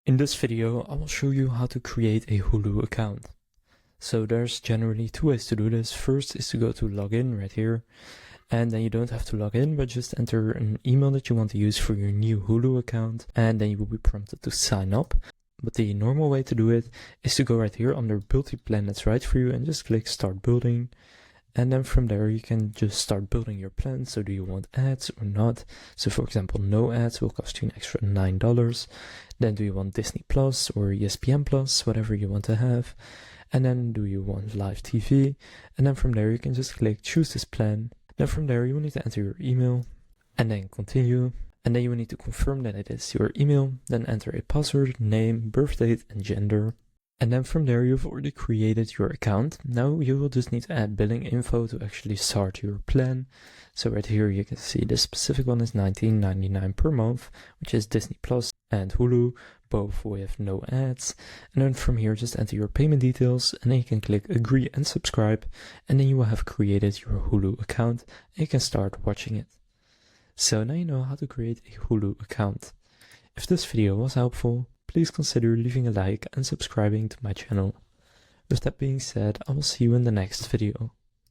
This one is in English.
In this video, I will show you how to create a Hulu account. So there's generally two ways to do this. First is to go to login right here, and then you don't have to log in, but just enter an email that you want to use for your new Hulu account, and then you will be prompted to sign up. But the normal way to do it is to go right here under build the plan that's right for you and just click start building. And then from there you can just start building your plan. So do you want ads or not? So for example, no ads will cost you an extra $9. Then do you want Disney Plus or ESPN Plus, whatever you want to have. And then do you want live TV? And then from there you can just click choose this plan. Then from there you will need to enter your email and then continue. And then you will need to confirm that it is your email. Then enter a password, name, birth date and gender. And then from there you've already created your account. Now you will just need to add billing info to actually start your plan. So right here you can see this specific one is $19.99 per month, which is Disney Plus and Hulu, both with no ads. And then from here just enter your payment details and then you can click agree and subscribe, and then you will have created your Hulu account and you can start watching it. So now you know how to create a Hulu account. If this video was helpful, please consider leaving a like and subscribing to my channel. With that being said, I will see you in the next video.